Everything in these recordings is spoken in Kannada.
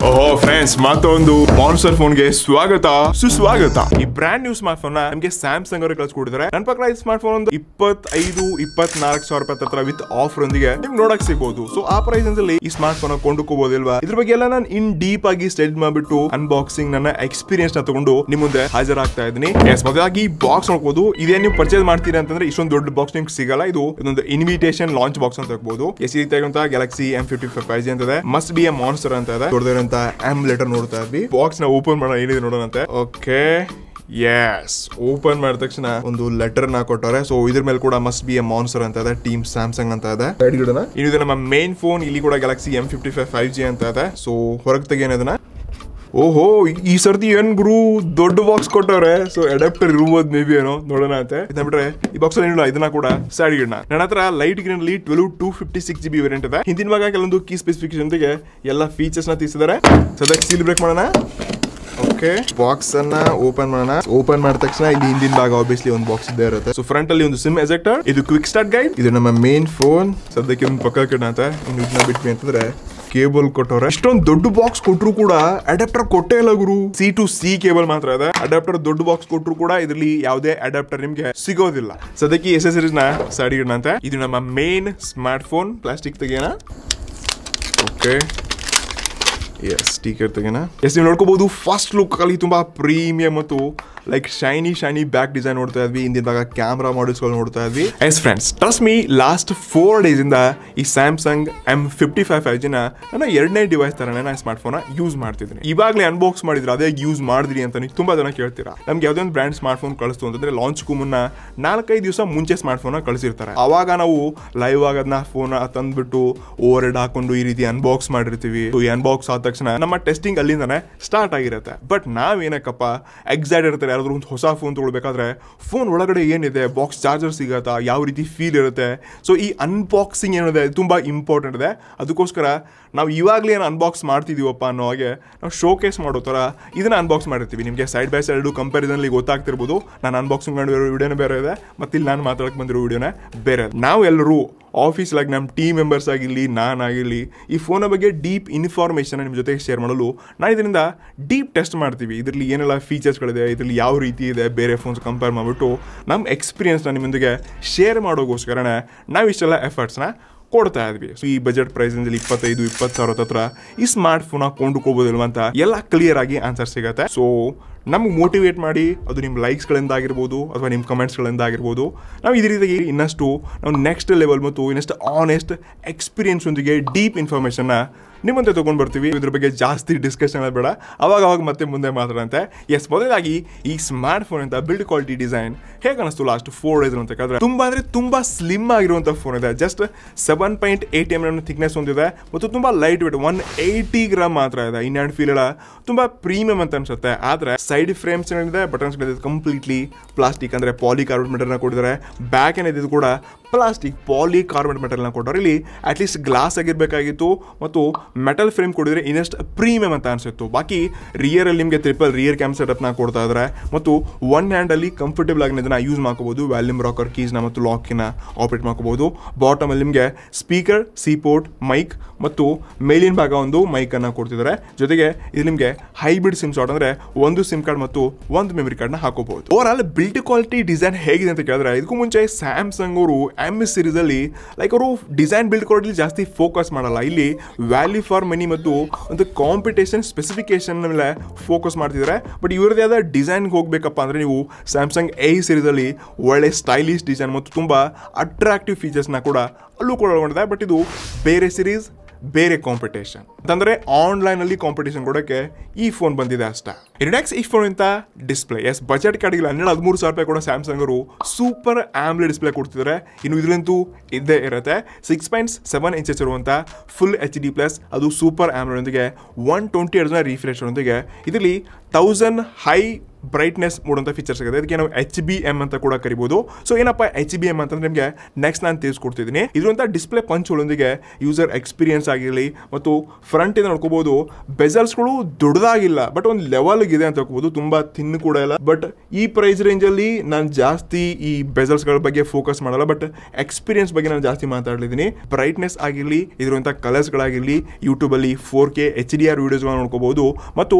ಓಹೋ ಫ್ರೆಂಡ್ಸ್, ಮತ್ತೊಂದು ಮಾನ್ಸ್ಟರ್ ಫೋನ್ ಗೆ ಸ್ವಾಗತ ಸುಸ್ವಾಗತ. ಈ ಬ್ರಾಂಡ್ ನ್ಯೂ ಸ್ಮಾರ್ಟ್ ಫೋನ್ ನಮಗೆ ಸ್ಯಾಮ್ಸಂಗ್ ಅವರು ಕಳ್ಸಿಕೊಟ್ಟಿದ್ದಾರೆ. ನನ್ನ ಪ್ರಕಾರ ಈ ಸ್ಮಾರ್ಟ್ ಫೋನ್ ಒಂದು 25-24 ಸಾವಿರ ರೂಪಾಯಿ ಹತ್ರ ವಿತ್ ಆಫರ್ ಒಂದಿಗೆ ನಿಮ್ಗೆ ನೋಡಕ್ ಸಿಗಬಹುದು. ಸೊ ಆ ಪ್ರೈಸ್ ಅಲ್ಲಿ ಈ ಸ್ಮಾರ್ಟ್ ಫೋನ್ ಕೊಂಡುಕೋಬಹುದಿಲ್ವಾ? ಇದ್ರ ಬಗ್ಗೆ ಎಲ್ಲ ನಾನು ಇನ್ ಡೀಪ್ ಆಗಿ ಸ್ಟಡಿ ಮಾಡ್ಬಿಟ್ಟು ಅನ್ಬಾಕ್ಸಿಂಗ್ ನನ್ನ ಎಕ್ಸ್ಪೀರಿಯನ್ಸ್ ನ ತಗೊಂಡು ನಿಮ್ ಮುಂದೆ ಹಾಜರಾಗ್ತಾ ಇದ್ದೀನಿ. ಮೊದಲಾಗಿ ಬಾಕ್ಸ್ ನೋಡ್ಬೋದು. ಇದೇ ನೀವು ಪರ್ಚೇಸ್ ಮಾಡ್ತೀರಾ ಅಂತಂದ್ರೆ ಇಷ್ಟೊಂದು ದೊಡ್ಡ ಬಾಕ್ಸ್ ನಿಮ್ಗೆ ಸಿಗಲ್ಲ. ಇದೊಂದು ಇನ್ವಿಟೇಷನ್ ಲಾಂಚ್ ಬಾಕ್ಸ್ ಅಂತ ಹೋಗಬಹುದು. ಈ ರೀತಿಯಾಗಿರುವಂತಹ ಗ್ಯಾಲಕ್ಸಿ M55 5G ಅಂತ ಇದೆ. ಮಸ್ಟ್ ಬಿ ಎ ಮಾನ್ಸ್ಟರ್ ಅಂತ ಇದೆ. ದೊಡ್ಡದಿರುವಂತ M ಲೆಟರ್ ನೋಡ್ತಾ ಇದ್ವಿ. ಬಾಕ್ಸ್ ನ ಓಪನ್ ಮಾಡೋಣ, ಏನಿದೆ ನೋಡೋಣಂತೆ. ಓಕೆ, ಯಸ್, ಓಪನ್ ಮಾಡಿದ ತಕ್ಷಣ ಒಂದು ಲೆಟರ್ ನ ಕೊಟ್ಟವ್ರೆ. ಸೊ ಇದ್ರ ಮೇಲೆ ಕೂಡ ಮಸ್ಟ್ ಬಿ ಎ ಮಾನ್ಸ್ಟರ್ ಅಂತ ಇದೆ, ಟೀಮ್ ಸ್ಯಾಮ್ಸಂಗ್ ಅಂತ ಇದೆ. ಇದು ನಮ್ಮ ಮೇನ್ ಫೋನ್. ಇಲ್ಲಿ ಕೂಡ ಗ್ಯಾಲಕ್ಸಿ M55 5G ಅಂತ ಇದೆ. ಸೊ ಹೊರಗೆ ತೆಗೆಯೋದನ್ನ ಓಹೋ, ಈ ಸರ್ತಿ ಏನ್ ಗುರು ದೊಡ್ಡ ಬಾಕ್ಸ್ ಕೊಟ್ಟವ್ರೆ. ಸೊ ಅಡಾಪ್ಟರ್ ಇರ್ಬೋದು, ಮೇ ಬಿ ಏನೋ ನೋಡೋಣ ಅಂತ. ಬಿಟ್ರೆ ಈ ಬಾಕ್ಸ್ ಅಲ್ಲಿ ಇದನ್ನ ಕೂಡ ಸೈಡ್ ಗಿಡಣ. ನನ್ನ ಹತ್ರ ಲೈಟ್ ಗ್ರೀನ್ ಅಲ್ಲಿ 12/256 GB ವೇರಿಯಂಟ್ ಇದೆ. ಹಿಂದಿನ ಭಾಗ ಕೆಲವೊಂದು ಕೀ ಸ್ಪೆಸಿಫಿಕೇಶನ್ ಎಲ್ಲ ಫೀಚರ್ಸ್ ನ ತಿಳಿಸಿದ್ದಾರೆ. ಸದ್ಯಕ್ಕೆ ಸೀಲ್ ಬ್ರೇಕ್ ಮಾಡೋಣ. ಓಕೆ, ಬಾಕ್ಸ್ ಅನ್ನ ಓಪನ್ ಮಾಡೋಣ. ಓಪನ್ ಮಾಡಿದ ತಕ್ಷಣ ಇಲ್ಲಿ ಹಿಂದಿನ ಭಾಗ ಆಬ್ವಿಯಸ್ಲಿ ಒಂದು ಬಾಕ್ಸ್ ಇದ್ದೇ ಇರುತ್ತೆ. ಸೊ ಫ್ರಂಟ್ ಅಲ್ಲಿ ಒಂದು ಸಿಮ್ ಎಜೆಕ್ಟರ್, ಇದು ಕ್ವಿಕ್ ಸ್ಟಾರ್ಟ್ ಗೈಡ್, ಇದು ನಮ್ಮ ಮೇನ್ ಫೋನ್. ಸದ್ಯಕ್ಕೆ ಒಂದು ಪಕ್ಕ ಕಿಡಣ ಅಂತ. ಇನ್ನು ಇದನ್ನ ಬಿಟ್ವಿ ಅಂತಂದ್ರೆ ಕೇಬಲ್ ಕೊಟ್ಟವ್ರೆ. ಇಷ್ಟೊಂದು ದೊಡ್ಡ ಬಾಕ್ಸ್ ಕೊಟ್ಟರು ಕೂಡ ಅಡಾಪ್ಟರ್ ಕೊಟ್ಟೇ ಇಲ್ಲ ಗುರು. C2C ಕೇಬಲ್ ಮಾತ್ರ ಇದೆ. ಅಡಾಪ್ಟರ್ ದೊಡ್ಡ ಬಾಕ್ಸ್ ಕೊಟ್ಟರು ಕೂಡ ಇದರಲ್ಲಿ ಯಾವುದೇ ಅಡಾಪ್ಟರ್ ನಿಮ್ಗೆ ಸಿಗೋದಿಲ್ಲ. ಸದ್ಯಕ್ಕೆ ಎಸೆಸರೀಸ್ ನ ಸೈಡ್ ಇಡೋಣ ಅಂತ. ಇದು ನಮ್ಮ ಮೇನ್ ಸ್ಮಾರ್ಟ್ ಫೋನ್. ಪ್ಲಾಸ್ಟಿಕ್ ತೆಗೆಯೋಣ. ಓಕೆ, ಎಸ್, ಸ್ಟಿಕರ್ ತೆಗೆಯೋಣ. ಎಸ್, ನೀವು ನೋಡ್ಕೋಬಹುದು ಫಸ್ಟ್ ಲುಕ್ ಅಲ್ಲಿ ತುಂಬಾ ಪ್ರೀಮಿಯಂ ಮತ್ತು ಲೈಕ್ ಶೈನಿ ಬ್ಯಾಕ್ ಡಿಸೈನ್ ನೋಡ್ತಾ ಇದ್ವಿ. ಹಿಂದಿನ ಭಾಗ ಕ್ಯಾಮ್ರಾ ಮಾಡೆಲ್ಸ್ ನೋಡ್ತಾ ಇದ್ವಿ. S friends, trust me, last 4 days ಇಂದ ಈ ಸ್ಯಾಮ್ಸಂಗ್ M55 5G ನನ್ನ ಎರಡನೇ ಡಿವೈಸ್ ತರನೇ ನಾನು ಸ್ಮಾರ್ಟ್ ಫೋನ್ ಯೂಸ್ ಮಾಡ್ತಿದ್ದೀನಿ. ಇವಾಗಲೇ ಅನ್ಬಾಕ್ಸ್ ಮಾಡಿದ್ರೆ ಅದೇ ಯೂಸ್ ಮಾಡಿದ್ರಿ ಅಂತ ನೀವು ತುಂಬಾ ಜನ ಕೇಳ್ತೀರಾ. ನಮ್ಗೆ ಯಾವುದೇ ಒಂದು ಬ್ರ್ಯಾಂಡ್ ಸ್ಮಾರ್ಟ್ ಫೋನ್ ಕಳಿಸ್ತು ಅಂತಂದ್ರೆ ಲಾಂಚ್ಗೂ ಮುನ್ನ 4-5 ದಿವಸ ಮುಂಚೆ ಸ್ಮಾರ್ಟ್ ಫೋನ್ ಕಳಿಸಿರ್ತಾರೆ. ಅವಾಗ ನಾವು ಲೈವ್ ಆಗ ಅದನ್ನ ಫೋನ್ ತಂದ್ಬಿಟ್ಟು ಓವರ್ ಹೆಡ್ ಹಾಕೊಂಡು ಈ ರೀತಿ ಅನ್ಬಾಕ್ಸ್ ಮಾಡಿರ್ತೀವಿ. ಈ ಅನ್ಬಾಕ್ಸ್ ಆದ ತಕ್ಷಣ ನಮ್ಮ ಟೆಸ್ಟಿಂಗ್ ಅಲ್ಲಿಂದಾನೆ ಸ್ಟಾರ್ಟ್ ಆಗಿರುತ್ತೆ. ಬಟ್ ನಾವೇನಕ್ಕಪ್ಪ ಎಕ್ಸೈಟ್ ಇರ್ತಾರೆ. ಯಾರಾದ್ರೂ ಒಂದು ಹೊಸ ಫೋನ್ ತಗೊಳ್ಬೇಕಾದ್ರೆ ಫೋನ್ ಒಳಗಡೆ ಏನಿದೆ, ಬಾಕ್ಸ್ ಚಾರ್ಜರ್ ಸಿಗತ್ತಾ, ಯಾವ ರೀತಿ ಫೀಲ್ ಇರುತ್ತೆ. ಸೊ ಈ ಅನ್ಬಾಕ್ಸಿಂಗ್ ಏನಿದೆ ತುಂಬಾ ಇಂಪಾರ್ಟೆಂಟ್ ಇದೆ. ಅದಕ್ಕೋಸ್ಕರ ನಾವು ಇವಾಗಲೇ ಏನು ಅನ್ಬಾಕ್ಸ್ ಮಾಡ್ತಿದೀವಪ್ಪ ಅನ್ನೋ ಹಾಗೆ ನಾವು ಶೋಕೇಸ್ ಮಾಡೋ ಥರ ಇದನ್ನ ಅನ್ಬಾಕ್ಸ್ ಮಾಡಿರ್ತೀವಿ. ನಿಮಗೆ ಸೈಡ್ ಬೈ ಸೈಡ್ ಕಂಪ್ಯಾರಿಸನ್ ಗೊತ್ತಾಗ್ತಿರ್ಬೋದು. ನಾನು ಅನ್ಬಾಕ್ಸಿಂಗ್ ಮಾಡಿರೋ ವಿಡಿಯೋನೇ ಬೇರೆ ಇದೆ, ಮತ್ತೆ ಇಲ್ಲಿ ನಾನು ಮಾತಾಡಕ್ಕೆ ಬಂದಿರೋ ವಿಡಿಯೋನೇ ಬೇರೆ. ನಾವು ಎಲ್ಲರೂ ಆಫೀಸ್ಲಾಗಿ ನಮ್ಮ ಟೀಮ್ ಮೆಂಬರ್ಸ್ ಆಗಿರಲಿ, ನಾನಾಗಿರಲಿ, ಈ ಫೋನ ಬಗ್ಗೆ ಡೀಪ್ ಇನ್ಫಾರ್ಮೇಷನ್ ನಿಮ್ಮ ಜೊತೆಗೆ ಶೇರ್ ಮಾಡಲು ನಾನು ಇದರಿಂದ ಡೀಪ್ ಟೆಸ್ಟ್ ಮಾಡ್ತೀವಿ. ಇದರಲ್ಲಿ ಏನೆಲ್ಲ ಫೀಚರ್ಸ್ಗಳಿದೆ, ಇದರಲ್ಲಿ ಯಾವ ರೀತಿ ಇದೆ, ಬೇರೆ ಫೋನ್ಸ್ ಕಂಪೇರ್ ಮಾಡಿಬಿಟ್ಟು ನಮ್ಮ ಎಕ್ಸ್ಪೀರಿಯನ್ಸ್ನ ನಿಮ್ಮೊಂದಿಗೆ ಶೇರ್ ಮಾಡೋಗೋಸ್ಕರನೇ ನಾವು ಇಷ್ಟೆಲ್ಲ ಎಫರ್ಟ್ಸ್ನ ಕೊಡ್ತಾ ಇದ್ವಿ. ಸೊ ಈ ಬಜೆಟ್ ಪ್ರೈಸ್ 25-20 ಸಾವಿರ ಹತ್ರ ಈ ಸ್ಮಾರ್ಟ್ ಫೋನ್ ಕೊಂಡುಕೋಬೋದಿಲ್ವ ಅಂತ ಎಲ್ಲ ಕ್ಲಿಯರ್ ಆಗಿ ಆನ್ಸರ್ ಸಿಗುತ್ತೆ. ಸೊ ನಮ್ಗೆ ಮೋಟಿವೇಟ್ ಮಾಡಿ, ಅದು ನಿಮ್ಮ ಲೈಕ್ಸ್ಗಳಿಂದ ಆಗಿರ್ಬೋದು ಅಥವಾ ನಿಮ್ಮ ಕಮೆಂಟ್ಸ್ಗಳಿಂದ ಆಗಿರ್ಬೋದು, ನಾವು ಇದೇ ರೀತಿಯಾಗಿ ಇನ್ನಷ್ಟು ನಾವು ನೆಕ್ಸ್ಟ್ ಲೆವೆಲ್ ಮತ್ತು ಇನ್ನಷ್ಟು ಆನೆಸ್ಟ್ ಎಕ್ಸ್ಪೀರಿಯನ್ಸ್ ಒಂದಿಗೆ ಡೀಪ್ ಇನ್ಫಾರ್ಮೇಷನ್ನ ನಿಮ್ಮಂತೆ ತೊಗೊಂಡು ಬರ್ತೀವಿ. ಇದ್ರ ಬಗ್ಗೆ ಜಾಸ್ತಿ ಡಿಸ್ಕಷನ್ ಬೇಡ, ಅವಾಗ ಮತ್ತೆ ಮುಂದೆ ಮಾತಾಡಂತೆ. ಎಸ್, ಮೊದಲಾಗಿ ಈ ಸ್ಮಾರ್ಟ್ ಫೋನ್ ಅಂತ ಬಿಲ್ಡ್ ಕ್ವಾಲಿಟಿ ಡಿಸೈನ್ ಹೇಗೆ ಅನಿಸ್ತು ಲಾಸ್ಟ್ 4 days ಅಂತ ಹೇಳಿದ್ರೆ ತುಂಬಾ ಸ್ಲಿಮ್ ಆಗಿರುವಂಥ ಫೋನ್ ಇದೆ. ಜಸ್ಟ್ 7.8 mm ಥಿಕ್ನೆಸ್ ಹೊಂದಿದೆ ಮತ್ತು ತುಂಬಾ ಲೈಟ್ ವೇಟ್, 180 ಗ್ರಾಮ್ ಮಾತ್ರ ಇದೆ. ಇನ್ ಹ್ಯಾಂಡ್ ಫೀಲ್ ಎಲ್ಲ ತುಂಬಾ ಪ್ರೀಮಿಯಂ ಅಂತ ಅನ್ಸುತ್ತೆ. ಆದ್ರೆ ಸೈಡ್ ಫ್ರೇಮ್ಸ್ ಏನಿದೆ, ಬಟನ್ಸ್ ಕಂಪ್ಲೀಟ್ಲಿ ಪ್ಲಾಸ್ಟಿಕ್ ಅಂದ್ರೆ ಪಾಲಿಕಾರ್ಬನೇಟ್ ಮೆಟೀರಿಯಲ್ ಕೊಟ್ಟಿದ್ದಾರೆ. ಬ್ಯಾಕ್ ಏನಿದೆ ಕೂಡ ಪ್ಲಾಸ್ಟಿಕ್ ಪಾಲಿಕಾರ್ಬನೇಟ್ ಮೆಟೀರಿಯಲ್ ಕೊಟ್ಟರೆ. ಇಲ್ಲಿ ಅಟ್ಲೀಸ್ಟ್ ಗ್ಲಾಸ್ ಆಗಿರ್ಬೇಕಾಗಿತ್ತು ಮತ್ತು ಮೆಟಲ್ ಫ್ರೇಮ್ ಕೊಡಿದ್ರೆ ಇನ್ನಷ್ಟು ಪ್ರೀಮಿಯಂ ಅಂತ ಅನ್ಸುತ್ತೆ. ಬಾಕಿ ರಿಯರ್ ಅಲ್ಲಿ ನಿಮಗೆ ಟ್ರಿಪಲ್ ರಿಯರ್ ಕ್ಯಾಮ್ ಸೆಟಪ್ ನ ಕೊಡ್ತಾ ಇದ್ದಾರೆ ಮತ್ತು ಒನ್ ಹ್ಯಾಂಡ್ ಅಲ್ಲಿ ಕಂಫರ್ಟೇಬಲ್ ಆಗಿ ಇದನ್ನ ಯೂಸ್ ಮಾಡ್ಕೋಬಹುದು. ವ್ಯಾಲ್ಯೂಮ್ ರಾಕರ್ ಕೀಸ್ ನ ಮತ್ತು ಲಾಕ್ ನ ಆಪರೇಟ್ ಮಾಡ್ಕೋಬಹುದು. ಬಾಟಮ್ ಅಲ್ಲಿ ನಿಮಗೆ ಸ್ಪೀಕರ್, ಸಿ-ಪೋರ್ಟ್, ಮೈಕ್ ಮತ್ತು ಮೇಲಿನ ಭಾಗ ಒಂದು ಮೈಕ್ ಅನ್ನ ಕೊಡ್ತಿದ್ದಾರೆ. ಜೊತೆಗೆ ಇದು ನಿಮಗೆ ಹೈಬ್ರಿಡ್ ಸಿಮ್ ಸ್ಲಾಟ್ ಅಂದ್ರೆ ಒಂದು ಸಿಮ್ ಕಾರ್ಡ್ ಮತ್ತು ಒಂದು ಮೆಮರಿ ಕಾರ್ಡ್ ನ ಹಾಕೋಬಹುದು. Over all build quality design ಹೇಗಿದೆ ಅಂತ ಕೇಳಿದ್ರೆ, ಇದಕ್ಕೂ ಮುಂಚೆ ಸ್ಯಾಮ್ಸಂಗ್ ಅವರು M ಸೀರೀಸ್ ಅಲ್ಲಿ ಲೈಕ್ ಅವರು ಡಿಸೈನ್ ಬಿಲ್ಡ್ ಕ್ವಾಲಿಟಿ ಜಾಸ್ತಿ ಫೋಕಸ್ ಮಾಡಲ್ಲ. ಇಲ್ಲಿ ವ್ಯಾಲ್ಯೂ ಫಾರ್ ಮನಿ ಮತ್ತು ಒಂದು ಕಾಂಪಿಟೇಷನ್ ಸ್ಪೆಸಿಫಿಕೇಶನ್ ಮೇಲೆ ಫೋಕಸ್ ಮಾಡ್ತಿದ್ದಾರೆ. ಬಟ್ ಇವರದೇ ಆದ ಡಿಸೈನ್ಗೆ ಹೋಗ್ಬೇಕಪ್ಪ ಅಂದ್ರೆ ನೀವು ಸ್ಯಾಮ್ಸಂಗ್ A ಸೀರೀಸ್ ಅಲ್ಲಿ ಒಳ್ಳೆ ಸ್ಟೈಲಿಶ್ ಡಿಸೈನ್ ಮತ್ತು ತುಂಬಾ ಅಟ್ರಾಕ್ಟಿವ್ ಫೀಚರ್ಸ್ನ ಕೂಡ ಅಲ್ಲೂ ಕೂಡ ಒಳಗೊಂಡಿದೆ. ಬಟ್ ಇದು ಬೇರೆ ಸೀರೀಸ್, ಬೇರೆ ಕಾಂಪಿಟೇಷನ್ ಅಂತಂದ್ರೆ ಆನ್ಲೈನ್ ಅಲ್ಲಿ ಕಾಂಪಿಟೇಷನ್ ಕೊಡೋಕೆ ಈ ಫೋನ್ ಬಂದಿದೆ ಅಷ್ಟೇ. ನೆಕ್ಸ್ಟ್ ಈ ಫೋನ್ ಅಂತ ಡಿಸ್ಪ್ಲೇ. ಎಸ್, ಬಜೆಟ್ ಕಾಡಿಗಿಲ್ಲ 13 ಸಾವಿರ ರೂಪಾಯಿ ಕೂಡ ಸ್ಯಾಮ್ಸಂಗ್ ಅವರು ಸೂಪರ್ ಆಮ್ಲೆ ಡಿಸ್ಪ್ಲೇ ಕೊಡ್ತಿದ್ದಾರೆ. ಇನ್ನು ಇದರಂತೂ ಇದ್ದೇ ಇರುತ್ತೆ. 6.7 ಇಂಚಸ್ ಇರುವಂತ ಫುಲ್ HD+, ಅದು ಸೂಪರ್ ಆಮ್ಲೆ ಒಂದಿಗೆ 120 Hz ರಿಫ್ರೆಶ್ ಒಂದಿಗೆ. ಇದರಲ್ಲಿ 1000 ಹೈ ಬ್ರೈಟ್ನೆಸ್ ಮೋಡ್ ಅಂತ ಫೀಚರ್ಸ್ ಆಗಿದೆ. ಅದಕ್ಕೆ ನಾವು HBM ಅಂತ ಕೂಡ ಕರಿಬಹುದು. ಸೊ ಏನಪ್ಪ HBM ಅಂತಂದ್ರೆ ನಿಮಗೆ ನೆಕ್ಸ್ಟ್ ನಾನು ತಿಳಿಸ್ಕೊಡ್ತಿದ್ದೀನಿ. ಇದರಂತ ಡಿಸ್ಪ್ಲೇ ಪಂಚ್ಗಳೊಂದಿಗೆ ಯೂಸರ್ ಎಕ್ಸ್ಪೀರಿಯನ್ಸ್ ಆಗಿರಲಿ ಮತ್ತು ಫ್ರಂಟ್ ಇಂದ ನೋಡ್ಕೋಬಹುದು ಬೆಸಲ್ಸ್ಗಳು ದೊಡ್ಡದಾಗಿಲ್ಲ, ಬಟ್ ಒಂದು ಲೆವೆಲ್ ಇದೆ ಅಂತ ಹೇಳ್ಕೋಬಹುದು. ತುಂಬಾ ಥಿನ್ ಕೂಡ ಇಲ್ಲ. ಬಟ್ ಈ ಪ್ರೈಸ್ ರೇಂಜ್ ಅಲ್ಲಿ ನಾನು ಜಾಸ್ತಿ ಈ ಬೆಸಲ್ಸ್ ಗಳ ಬಗ್ಗೆ ಫೋಕಸ್ ಮಾಡಲ್ಲ, ಬಟ್ ಎಕ್ಸ್ಪೀರಿಯನ್ಸ್ ಬಗ್ಗೆ ನಾನು ಜಾಸ್ತಿ ಮಾತಾಡ್ಲಿದ್ದೀನಿ. ಬ್ರೈಟ್ನೆಸ್ ಆಗಿರಲಿ, ಇದರಂತ ಕಲರ್ಸ್ ಗಳಾಗಿರಲಿ, ಯೂಟ್ಯೂಬ್ ಅಲ್ಲಿ 4K HDR ವಿಡಿಯೋಸ್ ನೋಡ್ಕೋಬಹುದು. ಮತ್ತು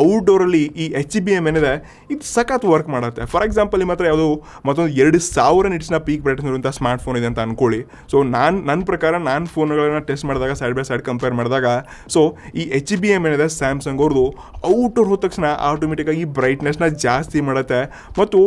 ಔಟ್ಡೋರ್ ಅಲ್ಲಿ ಈ HBM ಏನಿದೆ ಇದು ಸಖತ್ ವರ್ಕ್ ಮಾಡುತ್ತೆ. ಫಾರ್ ಎಕ್ಸಾಂಪಲ್ ನಿಮ್ಮ ಹತ್ರ ಯಾವುದು ಮತ್ತೊಂದು 2000 ನಿಟ್ಸ್ನ ಪೀಕ್ ಬ್ರೈಟ್ನೆಸ್ ಇರುವಂಥ ಸ್ಮಾರ್ಟ್ ಫೋನ್ ಇದೆ ಅಂತ ಅನ್ಕೊಳ್ಳಿ. ಸೊ ನನ್ನ ಪ್ರಕಾರ ನಾನು ಫೋನ್ಗಳನ್ನ ಟೆಸ್ಟ್ ಮಾಡಿದಾಗ ಸೈಡ್ ಬೈ ಸೈಡ್ ಕಂಪೇರ್ ಮಾಡಿದಾಗ ಸೊ ಈ HBM ಏನಿದೆ ಸ್ಯಾಮ್ಸಂಗ್ ಅವ್ರದ್ದು ಔಟ್ಡೋರ್ ಹೋದ ತಕ್ಷಣ ಆಟೋಮೆಟಿಕ್ ಆಗಿ ಬ್ರೈಟ್ನೆಸ್ನ ಜಾಸ್ತಿ ಮಾಡುತ್ತೆ. ಮತ್ತು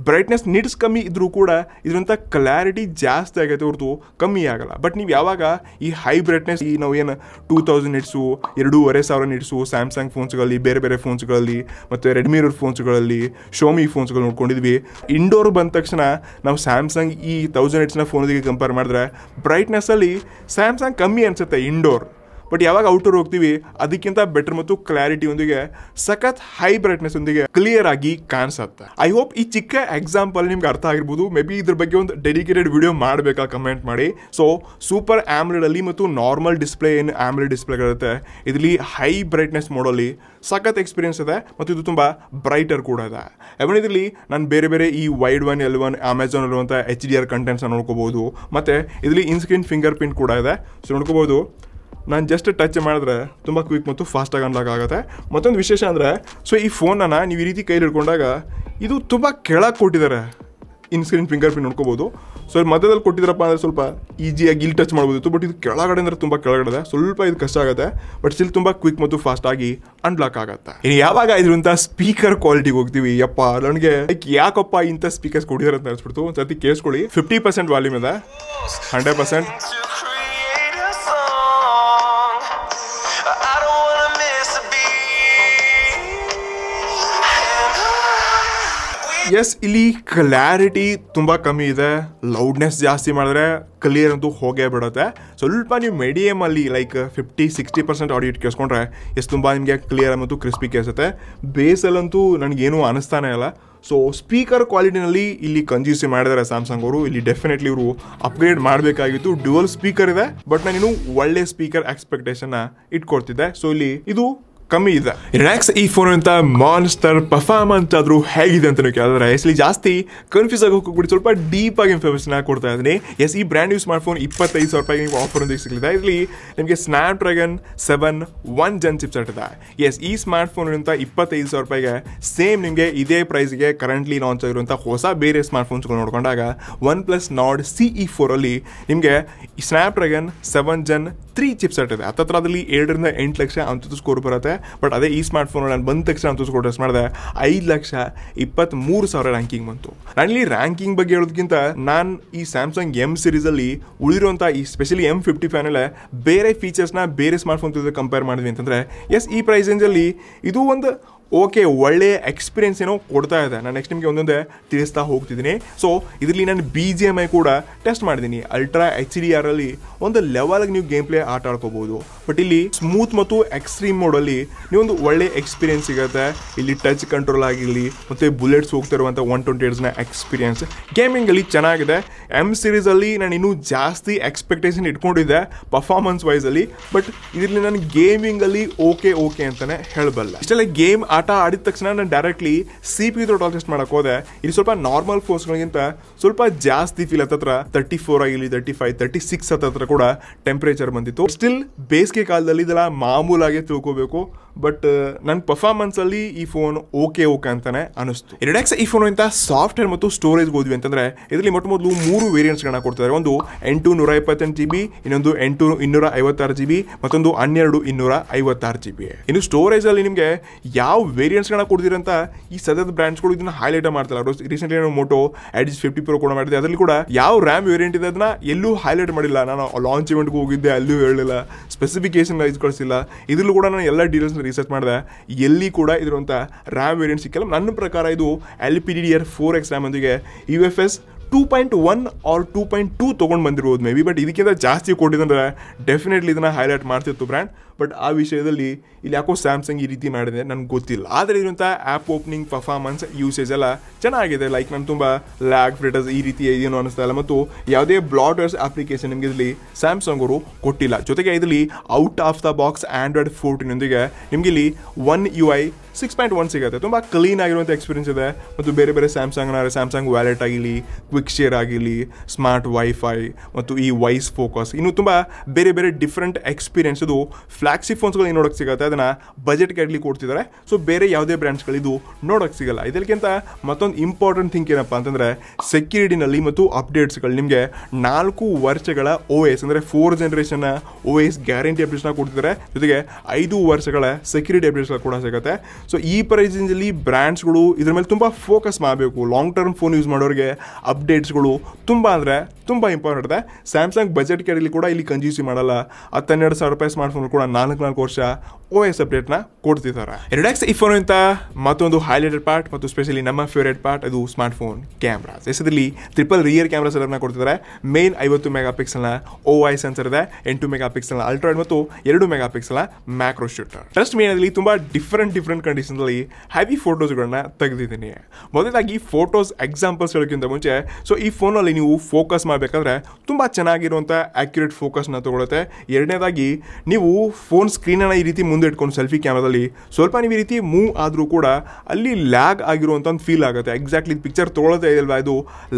ಬ್ರೈಟ್ನೆಸ್ ನಿಟ್ಸ್ ಕಮ್ಮಿ ಇದ್ರೂ ಕೂಡ ಇದರಂಥ ಕ್ಲಾರಿಟಿ ಜಾಸ್ತಿ ಆಗೈತೆ ಹೊರತು ಕಮ್ಮಿ ಆಗಲ್ಲ. ಬಟ್ ನೀವು ಯಾವಾಗ ಈ ಹೈ ಬ್ರೈಟ್ನೆಸ್ ಈ ನಾವು ಏನು 2000 ನಿಟ್ಸು 2500 ನಿಟ್ಸು ಸ್ಯಾಮ್ಸಂಗ್ ಫೋನ್ಸ್ಗಳಲ್ಲಿ, ಬೇರೆ ಬೇರೆ ಫೋನ್ಸ್ಗಳಲ್ಲಿ ಮತ್ತು ರೆಡ್ಮಿ ಫೋನ್ಸ್ಗಳಲ್ಲಿ, ಶೋಮಿ ಫೋನ್ಸ್ಗಳು ನೋಡ್ಕೊಂಡಿದ್ವಿ. ಇಂಡೋರ್ ಬಂದ ತಕ್ಷಣ ನಾವು ಸ್ಯಾಮ್ಸಂಗ್ ಈ 1000 ನಿಟ್ಸ್ನ ಫೋನ್ಗೆ ಕಂಪೇರ್ ಮಾಡಿದ್ರೆ ಬ್ರೈಟ್ನೆಸ್ಸಲ್ಲಿ ಸ್ಯಾಮ್ಸಂಗ್ ಕಮ್ಮಿ ಅನಿಸುತ್ತೆ ಇಂಡೋರ್. ಬಟ್ ಯಾವಾಗ ಔಟ್ಡೋರ್ ಹೋಗ್ತೀವಿ ಅದಕ್ಕಿಂತ ಬೆಟರ್ ಮತ್ತು ಕ್ಲಾರಿಟಿ ಒಂದಿಗೆ ಸಖತ್ ಹೈ ಬ್ರೈಟ್ನೆಸ್ ಒಂದಿಗೆ ಕ್ಲಿಯರ್ ಆಗಿ ಕಾಣಿಸುತ್ತೆ. ಐ ಹೋಪ್ ಈ ಚಿಕ್ಕ ಎಕ್ಸಾಂಪಲ್ ನಿಮ್ಗೆ ಅರ್ಥ ಆಗಿರ್ಬೋದು. ಮೇ ಬಿ ಇದ್ರ ಬಗ್ಗೆ ಒಂದು ಡೆಡಿಕೇಟೆಡ್ ವಿಡಿಯೋ ಮಾಡಬೇಕಾ ಕಮೆಂಟ್ ಮಾಡಿ. ಸೊ ಸೂಪರ್ ಆಮ್ಲೆಡ್ ಅಲ್ಲಿ ಮತ್ತು ನಾರ್ಮಲ್ ಡಿಸ್ಪ್ಲೇ ಏನು ಆಮ್ಲೆಡ್ ಡಿಸ್ಪ್ಲೇಗಳಿರುತ್ತೆ ಇದರಲ್ಲಿ ಹೈ ಬ್ರೈಟ್ನೆಸ್ ಮೋಡಲ್ಲಿ ಸಖತ್ ಎಕ್ಸ್ಪೀರಿಯನ್ಸ್ ಇದೆ ಮತ್ತು ಇದು ತುಂಬ ಬ್ರೈಟರ್ ಕೂಡ ಇದೆ. ಇವನ್ ಇದರಲ್ಲಿ ನಾನು ಬೇರೆ ಬೇರೆ ಈ ವೈಡ್ ಒನ್ L1 ಅಮೆಝಾನ್ ಇರುವಂಥ HDR ಕಂಟೆಂಟ್ಸ್ ನೋಡ್ಕೋಬಹುದು. ಮತ್ತು ಇದರಲ್ಲಿ ಇನ್ಸ್ಕ್ರೀನ್ ಫಿಂಗರ್ ಪ್ರಿಂಟ್ ಕೂಡ ಇದೆ. ಸೊ ನೋಡ್ಕೋಬಹುದು ನಾನು ಜಸ್ಟ್ ಟಚ್ ಮಾಡಿದ್ರೆ ತುಂಬ ಕ್ವಿಕ್ ಮತ್ತು ಫಾಸ್ಟಾಗಿ ಅನ್ಲಾಕ್ ಆಗುತ್ತೆ. ಮತ್ತೊಂದು ವಿಶೇಷ ಅಂದರೆ ಸೊ ಈ ಫೋನನ್ನು ನೀವು ಈ ರೀತಿ ಕೈಲಿ ಹಿಡ್ಕೊಂಡಾಗ ಇದು ತುಂಬ ಕೆಳಗೆ ಕೊಟ್ಟಿದ್ದಾರೆ. ಇನ್ಸ್ಕ್ರೀನ್ ಫಿಂಗರ್ ಪ್ರಿಂಟ್ ನೋಡ್ಕೋಬೋದು. ಸೊ ಮಧ್ಯದಲ್ಲಿ ಕೊಟ್ಟಿದ್ರಪ್ಪ ಅಂದರೆ ಸ್ವಲ್ಪ ಈಸಿಯಾಗಿ ಇಲ್ಲಿ ಟಚ್ ಮಾಡ್ಬೋದಿತ್ತು. ಬಟ್ ಇದು ಕೆಳಗಡೆ ಅಂದರೆ ತುಂಬ ಕೆಳಗಡೆ ಸ್ವಲ್ಪ ಇದು ಕಷ್ಟ ಆಗುತ್ತೆ. ಬಟ್ ಸ್ಟಿಲ್ ತುಂಬ ಕ್ವಿಕ್ ಮತ್ತು ಫಾಸ್ಟಾಗಿ ಅನ್ಲಾಕ್ ಆಗುತ್ತೆ. ಇನ್ನು ಯಾವಾಗ ಇದ್ರಂಥ ಸ್ಪೀಕರ್ ಕ್ವಾಲಿಟಿಗೆ ಹೋಗ್ತೀವಿ, ಯಪ್ಪ ನನಗೆ ಯಾಕಪ್ಪ ಇಂಥ ಸ್ಪೀಕರ್ಸ್ ಕೊಟ್ಟಿದ್ದಾರೆ ಅಂತ ಅನಿಸ್ಬಿಡ್ತು. ಒಂದು ಸರ್ತಿ ಕೇಳಿಸ್ಕೊಳ್ಳಿ. 50% ವಾಲ್ಯೂಮ್ ಇದೆ, 100% ಎಸ್. ಇಲ್ಲಿ ಕ್ಲಾರಿಟಿ ತುಂಬ ಕಮ್ಮಿ ಇದೆ, ಲೌಡ್ನೆಸ್ ಜಾಸ್ತಿ ಮಾಡಿದ್ರೆ ಕ್ಲಿಯರ್ ಅಂತೂ ಹೋಗೇ ಬಿಡುತ್ತೆ. ಸ್ವಲ್ಪ ನೀವು ಮೀಡಿಯಮಲ್ಲಿ ಲೈಕ್ 50-60% ಆಡಿಯೋ ಕೇಳಿಸ್ಕೊಂಡ್ರೆ ಎಷ್ಟು ತುಂಬ ನಿಮಗೆ ಕ್ಲಿಯರ್ ಮತ್ತು ಕ್ರಿಸ್ಪಿ ಕೇಳಿಸುತ್ತೆ. ಬೇಸಲ್ಲಂತೂ ನನಗೇನು ಅನಿಸ್ತಾನೆ ಇಲ್ಲ. ಸೊ ಸ್ಪೀಕರ್ ಕ್ವಾಲಿಟಿನಲ್ಲಿ ಇಲ್ಲಿ ಕಂಜೂಸಿ ಮಾಡಿದ್ದಾರೆ ಸ್ಯಾಮ್ಸಂಗ್ ಅವರು. ಇಲ್ಲಿ ಡೆಫಿನೆಟ್ಲಿ ಇವರು ಅಪ್ಗ್ರೇಡ್ ಮಾಡಬೇಕಾಗಿತ್ತು. ಡ್ಯುವಲ್ ಸ್ಪೀಕರ್ ಇದೆ, ಬಟ್ ನಾನಿನ್ನು ಒಳ್ಳೆ ಸ್ಪೀಕರ್ ಎಕ್ಸ್ಪೆಕ್ಟೇಷನ್ನ ಇಟ್ಕೊಡ್ತಿದ್ದೆ. ಸೊ ಇಲ್ಲಿ ಇದು ಕಮ್ಮಿ ಇದೆ. ನೆಕ್ಸ್ಟ್ ಈ ಫೋನ್ ಅಂತ ಮಾನ್ಸ್ಟರ್ ಪರ್ಫಾರ್ಮೆನ್ಸ್ ಆದ್ರೂ ಹೇಗಿದೆ ಅಂತ ನೀವು ಕೇಳಿದ್ರೆ ಇಲ್ಲಿ ಜಾಸ್ತಿ ಕನ್ಫ್ಯೂಸ್ ಆಗಿ ಹೋಗ್ಬಿಟ್ಟು ಸ್ವಲ್ಪ ಡೀಪ್ ಆಗಿ ಇನ್ಫಾರ್ಮೇಷನ್ ಕೊಡ್ತಾ ಇದ್ದೀನಿ. ಎಸ್, ಈ ಬ್ರ್ಯಾಂಡ್ ನ್ಯೂ ಸ್ಮಾರ್ಟ್ ಫೋನ್ 25,000 ರೂಪಾಯಿಗೆ ನೀವು ಆಫರ್ ಒಂದಿಗೆ ಸಿಗಲಿದೆ. ಇಲ್ಲಿ ನಿಮಗೆ ಸ್ನ್ಯಾಪ್ಡ್ರ್ಯಾಗನ್ 7 1 Gen ಚಿಪ್ಸೆಟ್ ಇದೆ. ಎಸ್, ಈ ಸ್ಮಾರ್ಟ್ ಫೋನ್ ಅಂತ 25,000 ರೂಪಾಯಿಗೆ ಸೇಮ್ ನಿಮಗೆ ಇದೇ ಪ್ರೈಸ್ಗೆ ಕರೆಂಟ್ಲಿ ಲಾಂಚ್ ಆಗಿರುವಂಥ ಹೊಸ ಬೇರೆ ಸ್ಮಾರ್ಟ್ ಫೋನ್ಸ್ಗಳು ನೋಡ್ಕೊಂಡಾಗ OnePlus Nord CE4 ಅಲ್ಲಿ ನಿಮಗೆ ಸ್ನ್ಯಾಪ್ಡ್ರ್ಯಾಗನ್ 7 Gen 3 ಚಿಪ್ಸೆಟ್ ಇದೆ. ಹತ್ತತ್ರ ಅದರಲ್ಲಿ 7ರಿಂದ 8 ಲಕ್ಷ ಅಂತದ್ದು ಸ್ಕೋರ್ ಬರುತ್ತೆ. ಬಟ್ ಅದೇ ಈ ಸ್ಮಾರ್ಟ್ ಫೋನ್ ನಾನು ಬಂದ ತಕ್ಷಣ ಅಂತ ಸ್ಕೋರ್ ಟೆಸ್ಟ್ ಮಾಡಿದೆ 5,23,000 ರ್ಯಾಂಕಿಂಗ್ ಬಂತು. ನಾನಿಲ್ಲಿ ರ್ಯಾಂಕಿಂಗ್ ಬಗ್ಗೆ ಹೇಳೋದಕ್ಕಿಂತ ನಾನು ಈ ಸ್ಯಾಮ್ಸಂಗ್ M ಸೀರೀಸಲ್ಲಿ ಉಳಿರುವಂಥ ಈ ಸ್ಪೆಷಲಿ M55 ಬೇರೆ ಫೀಚರ್ಸ್ನ ಬೇರೆ ಸ್ಮಾರ್ಟ್ ಫೋನ್ ಜೊತೆ ಕಂಪೇರ್ ಮಾಡಿದ್ವಿ ಅಂತಂದರೆ ಎಸ್, ಈ ಪ್ರೈಸ್ ರೇಂಜಲ್ಲಿ ಇದು ಒಂದು ಓಕೆ ಒಳ್ಳೆಯ ಎಕ್ಸ್ಪೀರಿಯನ್ಸ್ ಏನೋ ಕೊಡ್ತಾ ಇದೆ. ನಾನು ನೆಕ್ಸ್ಟ್ ನಿಮಗೆ ಒಂದೊಂದೇ ತಿಳಿಸ್ತಾ ಹೋಗ್ತಿದ್ದೀನಿ. ಸೊ ಇದರಲ್ಲಿ ನಾನು BGMI ಕೂಡ ಟೆಸ್ಟ್ ಮಾಡಿದ್ದೀನಿ. ಅಲ್ಟ್ರಾ HDR ಅಲ್ಲಿ ಒಂದು ಲೆವೆಲ್ಗೆ ನೀವು ಗೇಮ್ ಪ್ಲೇ ಆಟ ಆಡ್ಕೋಬಹುದು. ಬಟ್ ಇಲ್ಲಿ ಸ್ಮೂತ್ ಮತ್ತು ಎಕ್ಸ್ಟ್ರೀಮ್ ಮೋಡಲ್ಲಿ ನೀವೊಂದು ಒಳ್ಳೆ ಎಕ್ಸ್ಪೀರಿಯನ್ಸ್ ಸಿಗುತ್ತೆ. ಇಲ್ಲಿ ಟಚ್ ಕಂಟ್ರೋಲ್ ಆಗಿರಲಿ ಮತ್ತು ಬುಲೆಟ್ಸ್ ಹೋಗ್ತಿರುವಂಥ 120 Hzನ ಎಕ್ಸ್ಪೀರಿಯನ್ಸ್ ಗೇಮಿಂಗಲ್ಲಿ ಚೆನ್ನಾಗಿದೆ. M ಸೀರೀಸಲ್ಲಿ ನಾನು ಇನ್ನೂ ಜಾಸ್ತಿ ಎಕ್ಸ್ಪೆಕ್ಟೇಷನ್ ಇಟ್ಕೊಂಡಿದ್ದೆ ಪರ್ಫಾರ್ಮೆನ್ಸ್ ವೈಸಲ್ಲಿ. ಬಟ್ ಇದರಲ್ಲಿ ನಾನು ಗೇಮಿಂಗಲ್ಲಿ ಓಕೆ ಅಂತಲೇ ಹೇಳಬಲ್ಲ. ಇಷ್ಟೆಲ್ಲ ಗೇಮ್ ಆಟ ಆಡಿದ ತಕ್ಷಣ ನಾನು ಡೈರೆಕ್ಟ್ಲಿ CPU ಥ್ರಾಟಲ್ ಟೆಸ್ಟ್ ಮಾಡಕ್ಕೆ ಹೋದೆ. ಇಲ್ಲಿ ಸ್ವಲ್ಪ ನಾರ್ಮಲ್ ಫೋನ್ಸ್ಗಳಿಗಿಂತ ಸ್ವಲ್ಪ ಜಾಸ್ತಿ ಫೀಲ್ ಹತ್ತತ್ರ 34 ಆಗಿರಲಿ 35 36 ಹತ್ತತ್ರ ಕೂಡ ಟೆಂಪ್ರೇಚರ್ ಬಂದಿತ್ತು. ಸ್ಟಿಲ್ ಬೇಸಿಗೆ ಕಾಲದಲ್ಲಿ ಇದೆಲ್ಲ ಮಾಮೂಲಾಗಿ ತಿಳ್ಕೋಬೇಕು. ಬಟ್ ನನ್ನ ಪರ್ಫಾರ್ಮೆನ್ಸಲ್ಲಿ ಈ ಫೋನ್ ಓಕೆ ಅಂತಾನೆ ಅನಿಸ್ತು. ನೆಕ್ಸ್ಟ್ ಈ ಫೋನ್ ಅಂತ ಸಾಫ್ಟ್ವೇರ್ ಮತ್ತು ಸ್ಟೋರೇಜ್ ಹೋದ್ವಿ ಅಂತಂದ್ರೆ ಇದರಲ್ಲಿ ಮೊದಲು 3 ವೇರಿಯಂಟ್ಸ್ಗಳನ್ನ ಕೊಡ್ತಾರೆ. ಒಂದು 8 128 GB, ಇನ್ನೊಂದು 8 256 GB, ಮತ್ತೊಂದು 12 256 GB. ಇನ್ನು ಸ್ಟೋರೇಜ್ ಅಲ್ಲಿ ನಿಮಗೆ ಯಾವ ವೇರಿಯಂಟ್ಸ್ಗಳನ್ನ ಕೊಡ್ತೀರಂತ ಈ ಸದ್ಯದ ಬ್ರ್ಯಾಂಡ್ಸ್ಗಳು ಇದನ್ನ ಹೈಲೈಟ್ ಮಾಡ್ತಾರೆ. ರೀಸೆಂಟ್ಲಿ ನಾನು ಮೋಟೋ Edge 50 Pro ಕೂಡ ಮಾಡಿದೆ. ಅದರಲ್ಲಿ ಕೂಡ ಯಾವ ರ್ಯಾಮ್ ವೇರಿಯಂಟ್ ಇದೆ ಅದನ್ನ ಎಲ್ಲೂ ಹೈಲೈಟ್ ಮಾಡಿಲ್ಲ. ನಾನು ಲಾಂಚ್ ಇವೆಂಟ್ಗೆ ಹೋಗಿದ್ದೆ, ಅಲ್ಲೂ ಹೇಳಲಿಲ್ಲ, ಸ್ಪೆಸಿಫಿಕೇಶನ್ ವೈಸ್ ಕಳಿಸಿಲ್ಲ. ಇದರಲ್ಲೂ ಕೂಡ ನಾನು ಎಲ್ಲ ಡೀಟೇಲ್ಸ್ ರಿಸರ್ಚ್ ಮಾಡಿದೆ, ಎಲ್ಲಿ ಕೂಡ ಇದ್ರಂಥ ರ್ಯಾಮ್ ವೇರಿಯಂಟ್ ಸಿಕ್ಕಿಲ್ಲ. ನನ್ನ ಪ್ರಕಾರ ಇದು LPDDR4X ರ್ಯಾಮ್ ಒಂದಿಗೆ UFS 2.1 ಆರ್ 2.2 ತೊಗೊಂಡು ಬಂದಿರ್ಬೋದು ಮೇ ಬಿ. ಬಟ್ ಇದಕ್ಕಿಂತ ಜಾಸ್ತಿ ಕೊಟ್ಟಿದ್ದಂದ್ರೆ ಡೆಫಿನೆಟ್ಲಿ ಇದನ್ನು ಹೈಲೈಟ್ ಮಾಡ್ತಿತ್ತು ಬ್ರ್ಯಾಂಡ್. ಬಟ್ ಆ ವಿಷಯದಲ್ಲಿ ಇಲ್ಲಿ ಯಾಕೋ ಸ್ಯಾಮ್ಸಂಗ್ ಈ ರೀತಿ ಮಾಡಿದೆ ನನಗೆ ಗೊತ್ತಿಲ್ಲ. ಆದರೆ ಇರುವಂಥ ಆ್ಯಪ್ ಓಪನಿಂಗ್ ಪರ್ಫಾರ್ಮೆನ್ಸ್ ಯೂಸೇಜ್ ಎಲ್ಲ ಚೆನ್ನಾಗಿದೆ. ಲೈಕ್ ನಾನು ತುಂಬ ಲ್ಯಾಗ್ ಫ್ರಿಟರ್ಸ್ ಈ ರೀತಿ ಏನು ಅನಿಸ್ತಾ ಇಲ್ಲ, ಮತ್ತು ಯಾವುದೇ ಬ್ಲಾಟರ್ಸ್ ಅಪ್ಲಿಕೇಶನ್ ನಿಮಗೆ ಇದರಲ್ಲಿ ಸ್ಯಾಮ್ಸಂಗ್ ಅವರು ಕೊಟ್ಟಿಲ್ಲ. ಜೊತೆಗೆ ಇದರಲ್ಲಿ out of the box Android 14 ನಿಮಗೆ ಇಲ್ಲಿ One UI 6.1 ಸಿಗುತ್ತೆ. ತುಂಬ ಕ್ಲೀನ್ ಆಗಿರುವಂಥ ಎಕ್ಸ್ಪೀರಿಯನ್ಸ್ ಇದೆ. ಮತ್ತು ಬೇರೆ ಬೇರೆ ಸ್ಯಾಮ್ಸಂಗ್ ವ್ಯಾಲೆಟ್ ಆಗಿರಲಿ, ಕ್ವಿಕ್ ಶೇರ್ ಆಗಿರಲಿ, ಸ್ಮಾರ್ಟ್ ವೈಫೈ ಮತ್ತು ಈ ವಾಯ್ಸ್ ಫೋಕಸ್, ಇನ್ನು ತುಂಬ ಬೇರೆ ಬೇರೆ ಡಿಫ್ರೆಂಟ್ ಎಕ್ಸ್ಪೀರಿಯನ್ಸ್ ಇದು ಫ್ಲಾಗ್ಶಿಪ್ ಫೋನ್ಸ್ಗಳು ನೋಡೋಕ್ಕೆ ಸಿಗುತ್ತೆ. ಅದನ್ನು ಬಜೆಟ್ ಕ್ಯಾಟ್ಲಿ ಕೊಡ್ತಿದ್ದಾರೆ. ಸೊ ಬೇರೆ ಯಾವುದೇ ಬ್ರ್ಯಾಂಡ್ಸ್ಗಳಿದು ನೋಡೋಕ್ಕೆ ಸಿಗಲ್ಲ. ಇದಕ್ಕಿಂತ ಮತ್ತೊಂದು ಇಂಪಾರ್ಟೆಂಟ್ ಥಿಂಗ್ ಏನಪ್ಪ ಅಂತಂದರೆ ಸೆಕ್ಯೂರಿಟಿನಲ್ಲಿ ಮತ್ತು ಅಪ್ಡೇಟ್ಸ್ಗಳು ನಿಮಗೆ 4 ವರ್ಷಗಳ OS ಅಂದರೆ 4th ಜನರೇಷನ್ OS ಗ್ಯಾರಂಟಿ ಅಪ್ಡೇಟ್ಸ್ನ ಕೊಡ್ತಿದ್ದಾರೆ. ಜೊತೆಗೆ 5 ವರ್ಷಗಳ ಸೆಕ್ಯೂರಿಟಿ ಅಪ್ಡೇಟ್ಸ್ಗಳು ಕೂಡ ಸಿಗುತ್ತೆ. ಸೊ ಈ ಪ್ರೈಸಿಂಗಲ್ಲಿ ಬ್ರ್ಯಾಂಡ್ಸ್ಗಳು ಇದ್ರ ಮೇಲೆ ತುಂಬ ಫೋಕಸ್ ಮಾಡಬೇಕು. ಲಾಂಗ್ ಟರ್ಮ್ ಫೋನ್ ಯೂಸ್ ಮಾಡೋರಿಗೆ ಅಪ್ಡೇಟ್ಸ್ಗಳು ತುಂಬ ಅಂದರೆ ತುಂಬ ಇಂಪಾರ್ಟೆಂಟ್ ಇದೆ. ಸ್ಯಾಮ್ಸಂಗ್ ಬಜೆಟ್ ಕ್ಯಾಟಗರಿ ಕೂಡ ಇಲ್ಲಿ ಕಂಜೂಸಿ ಮಾಡಲ್ಲ. 10-12 ರೂಪಾಯಿ ಸ್ಮಾರ್ಟ್ ಫೋನ್ ಕೂಡ 4 ವರ್ಷ OS ಅಪ್ಡೇಟ್ನ ಕೊಡ್ತಿದ್ದಾರೆ. ಎರಡಕ್ಸ್ ಈ ಫೋನ್ ಅಂತ ಮತ್ತೊಂದು ಹೈಲೈಟೆಡ್ ಪಾರ್ಟ್ ಮತ್ತು ಸ್ಪೆಷಲಿ ನಮ್ಮ ಫೇವರೇಟ್ ಪಾರ್ಟ್ ಅದು ಸ್ಮಾರ್ಟ್ ಫೋನ್ ಕ್ಯಾಮ್ರಾಸ್. ಎಸ್ದಲ್ಲಿ ಟ್ರಿಪಲ್ ರಿಯರ್ ಕ್ಯಾಮ್ರಾ ಸೆಟಪ್ನ ಕೊಡ್ತಿದ್ದಾರೆ. ಮೇನ್ 50 ಮೆಗಾ ಪಿಕ್ಸೆಲ್ನ OI ಸೆನ್ಸರ್ ಇದೆ, 8 ಮೆಗಾ ಪಿಕ್ಸೆಲ್ನ ಅಲ್ಟ್ರಾಯ್ಡ್ ಮತ್ತು 2 ಮೆಗಾ ಪಿಕ್ಸೆಲ್ನ ಮ್ಯಾಕ್ರೋ ಶೂಟರ್. ಟ್ರಸ್ಟ್ ಮೀ, ಅದರಲ್ಲಿ ತುಂಬ ಡಿಫ್ರೆಂಟ್ ಕಂಡೀಷನ್ಸಲ್ಲಿ ಹೆವಿ ಫೋಟೋಸ್ಗಳನ್ನ ತೆಗೆದಿದ್ದೀನಿ. ಮೊದಲಾಗಿ ಫೋಟೋಸ್ ಎಕ್ಸಾಂಪಲ್ಸ್ ಹೇಳೋಕ್ಕಿಂತ ಮುಂಚೆ, ಸೊ ಈ ಫೋನಲ್ಲಿ ನೀವು ಫೋಕಸ್ ಮಾಡಬೇಕಾದ್ರೆ ತುಂಬ ಚೆನ್ನಾಗಿರುವಂಥ ಆ್ಯಕ್ಯುರೇಟ್ ಫೋಕಸ್ನ ತಗೊಳುತ್ತೆ. ಎರಡನೇದಾಗಿ ನೀವು ಫೋನ್ ಸ್ಕ್ರೀನನ್ನು ಈ ರೀತಿ ಮುಂದೆ ಇಟ್ಕೊಂಡು ಸೆಲ್ಫಿ ಕ್ಯಾಮ್ರಾದಲ್ಲಿ ಸ್ವಲ್ಪ ನೀವು ಈ ರೀತಿ ಮೂವ್ ಆದರೂ ಕೂಡ ಅಲ್ಲಿ ಲ್ಯಾಗ್ ಆಗಿರುವಂಥ ಒಂದು ಫೀಲ್ ಆಗುತ್ತೆ. ಎಕ್ಸಾಕ್ಟ್ಲಿ ಪಿಕ್ಚರ್ ತೊಗೊಳ್ಳೋದೇ ಇಲ್ವಾ, ಇದು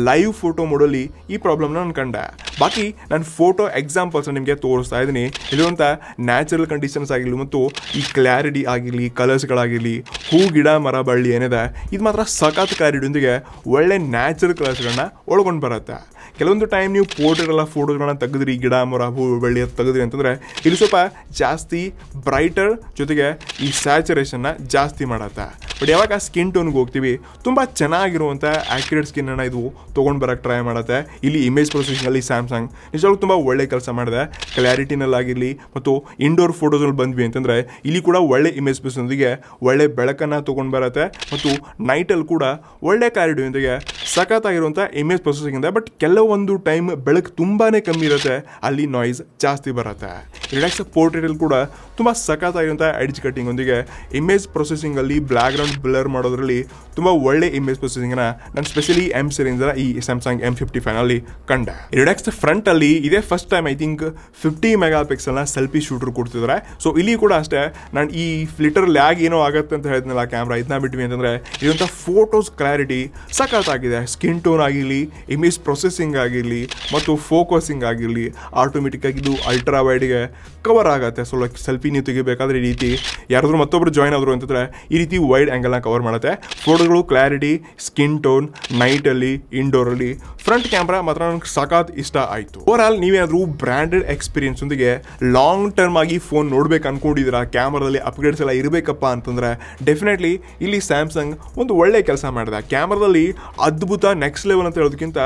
ಲೈವ್ ಫೋಟೋ ಮೋಡಲ್ಲಿ ಈ ಪ್ರಾಬ್ಲಮ್ನ ನಾನು ಕಂಡೆ. ಬಾಕಿ ನಾನು ಫೋಟೋ ಎಕ್ಸಾಂಪಲ್ಸ್ ನಿಮಗೆ ತೋರಿಸ್ತಾ ಇದ್ದೀನಿ. ಇರುವಂಥ ನ್ಯಾಚುರಲ್ ಕಂಡೀಷನ್ಸ್ ಆಗಿರಲಿ ಮತ್ತು ಈ ಕ್ಲಾರಿಟಿ ಆಗಿರಲಿ, ಕಲರ್ಸ್ಗಳಾಗಿರಲಿ, ಹೂ ಗಿಡ ಮರ ಬಳ್ಳಿ ಏನಿದೆ ಇದು ಮಾತ್ರ ಸಖತ್ ಕ್ಲಾರಿಟಿಯೊಂದಿಗೆ ಒಳ್ಳೆ ನ್ಯಾಚುರಲ್ ಕಲರ್ಸ್ಗಳನ್ನ ಒಳಗೊಂಡು ಬರುತ್ತೆ. ಕೆಲವೊಂದು ಟೈಮ್ ನೀವು ಪೋರ್ಟ್ರೆಲ್ಲ ಫೋಟೋಗಳನ್ನ ತೆಗೆದ್ರಿ, ಗಿಡ ಮರ ಹೂ ಬಳ್ಳಿ ಅದು ತೆಗೆದ್ರಿ ಅಂತಂದರೆ ಇಲ್ಲಿ ಸ್ವಲ್ಪ ಜಾಸ್ತಿ ಬ್ರೈಟರ್ ಜೊತೆಗೆ ಈ ಸ್ಯಾಚುರೇಷನ್ನ ಜಾಸ್ತಿ ಮಾಡುತ್ತೆ. ಬಟ್ ಯಾವಾಗ ಸ್ಕಿನ್ ಟೋನ್ಗೆ ಹೋಗ್ತೀವಿ ತುಂಬ ಚೆನ್ನಾಗಿರುವಂಥ ಆ್ಯಕ್ಯುರೇಟ್ ಸ್ಕಿನ್ನನ್ನು ಇದು ತೊಗೊಂಡು ಬರೋಕ್ಕೆ ಟ್ರೈ ಮಾಡುತ್ತೆ. ಇಲ್ಲಿ ಇಮೇಜ್ ಪ್ರೊಸೆಸಿಂಗಲ್ಲಿ ಸ್ಯಾಮ್ಸಂಗ್ ನಿಜವಾಗ್ಲೂ ತುಂಬ ಒಳ್ಳೆ ಕೆಲಸ ಮಾಡಿದೆ. ಕ್ಲಾರಿಟಿನಲ್ಲಾಗಿರಲಿ ಮತ್ತು ಇಂಡೋರ್ ಫೋಟೋಸ್ಗಳು ಬಂದ್ವಿ ಅಂತಂದರೆ ಇಲ್ಲಿ ಕೂಡ ಒಳ್ಳೆ ಇಮೇಜ್ ಪ್ರೊಸೆಸಿಂಗೊಂದಿಗೆ ಒಳ್ಳೆ ಬೆಳಕನ್ನು ತೊಗೊಂಡು ಬರುತ್ತೆ. ಮತ್ತು ನೈಟಲ್ಲಿ ಕೂಡ ಒಳ್ಳೆ ಕ್ಲಾರಿಟಿಯೊಂದಿಗೆ ಸಖತ್ತಾಗಿರುವಂಥ ಇಮೇಜ್ ಪ್ರೊಸೆಸಿಂಗ್ ಇದೆ. ಬಟ್ ಕೆಲವೊಂದು ಟೈಮ್ ಬೆಳಕು ತುಂಬಾ ಕಮ್ಮಿ ಇರುತ್ತೆ, ಅಲ್ಲಿ ನಾಯ್ಸ್ ಜಾಸ್ತಿ ಬರುತ್ತೆ. ರಿಲ್ಯಾಕ್ಸ್ ಪೋರ್ಟ್ರೇಟಲ್ಲಿ ಕೂಡ ತುಂಬ ಸಖತ್ತಾಗಿರುವಂಥ ಎಡ್ಜ್ ಕಟ್ಟಿಂಗೊಂದಿಗೆ ಇಮೇಜ್ ಪ್ರೊಸೆಸಿಂಗಲ್ಲಿ ಬ್ಯಾಕ್ಗ್ರೌಂಡ್ ಬ್ಲರ್ ಮಾಡೋದ್ರಲ್ಲಿ ತುಂಬ ಒಳ್ಳೆ ಇಮೇಜ್ ಪ್ರೊಸೆಸಿಂಗ್ನ ನಾನು ಸ್ಪೆಷಲಿ ಎಮ್ ಸೀರೀಸ್ ಈ ಸ್ಯಾಮ್ಸಂಗ್ M55 ಕಂಡೆ. ರಿಲ್ಯಾಕ್ಸ್ ಫ್ರಂಟಲ್ಲಿ ಇದೇ ಫಸ್ಟ್ ಟೈಮ್ ಐ ಥಿಂಕ್ 50 ಮೆಗಾ ಪಿಕ್ಸೆಲ್ನ ಸೆಲ್ಫಿ ಶೂಟರ್ ಕೊಡ್ತಿದ್ದಾರೆ. ಸೊ ಇಲ್ಲಿ ಕೂಡ ಅಷ್ಟೇ, ನಾನು ಈ ಫ್ಲಿಟರ್ ಲ್ಯಾಗ್ ಏನೋ ಆಗುತ್ತೆ ಅಂತ ಹೇಳಿದ್ನಲ್ಲ ಕ್ಯಾಮ್ರಾ, ಇದನ್ನ ಬಿಟ್ವಿ ಅಂತಂದರೆ ಇರುವಂಥ ಫೋಟೋಸ್ ಕ್ಲಾರಿಟಿ ಸಖತ್ತಾಗಿದೆ. ಸ್ಕಿನ್ ಟೋನ್ ಆಗಿರಲಿ, ಇಮೇಜ್ ಪ್ರೊಸೆಸಿಂಗ್ ಆಗಿರಲಿ ಮತ್ತು ಫೋಕಸಿಂಗ್ ಆಗಿರಲಿ ಆಟೋಮೆಟಿಕ್ ಆಗಿ ಇದು ಅಲ್ಟ್ರಾ ವೈಡ್ಗೆ ಕವರ್ ಆಗುತ್ತೆ. ಸೊ ಲೈಕ್ ಸೆಲ್ಫಿ ನೀವು ತೆಗಿಬೇಕಾದ್ರೆ ಈ ರೀತಿ ಯಾರಾದರೂ ಮತ್ತೊಬ್ಬರು ಜಾಯ್ನ್ ಆದರು ಅಂತಂದರೆ ಈ ರೀತಿ ವೈಡ್ ಆ್ಯಂಗಲ್ನ ಕವರ್ ಮಾಡುತ್ತೆ. ಫೋಟೋಗಳು ಕ್ಲಾರಿಟಿ, ಸ್ಕಿನ್ ಟೋನ್, ನೈಟಲ್ಲಿ, ಇಂಡೋರಲ್ಲಿ ಫ್ರಂಟ್ ಕ್ಯಾಮ್ರಾ ಮಾತ್ರ ನನಗೆ ಸಖತ್ ಇಷ್ಟ ಆಯಿತು. ಓವರ್ ಆಲ್ ನೀವೇನಾದರೂ ಬ್ರ್ಯಾಂಡೆಡ್ ಎಕ್ಸ್ಪೀರಿಯನ್ಸ್ ಒಂದಿಗೆ ಲಾಂಗ್ ಟರ್ಮ್ ಆಗಿ ಫೋನ್ ನೋಡ್ಬೇಕು ಅನ್ಕೊಂಡಿದ್ದೀರಾ, ಕ್ಯಾಮ್ರಾದಲ್ಲಿ ಅಪ್ಗ್ರೇಡ್ಸ್ ಎಲ್ಲ ಇರಬೇಕಪ್ಪ ಅಂತಂದರೆ ಡೆಫಿನೆಟ್ಲಿ ಇಲ್ಲಿ ಸ್ಯಾಮ್ಸಂಗ್ ಒಂದು ಒಳ್ಳೆ ಕೆಲಸ ಮಾಡಿದೆ. ಕ್ಯಾಮ್ರಾದಲ್ಲಿ ಅದ್ಭುತ ನೆಕ್ಸ್ಟ್ ಲೆವೆಲ್ ಅಂತ ಹೇಳೋದಕ್ಕಿಂತ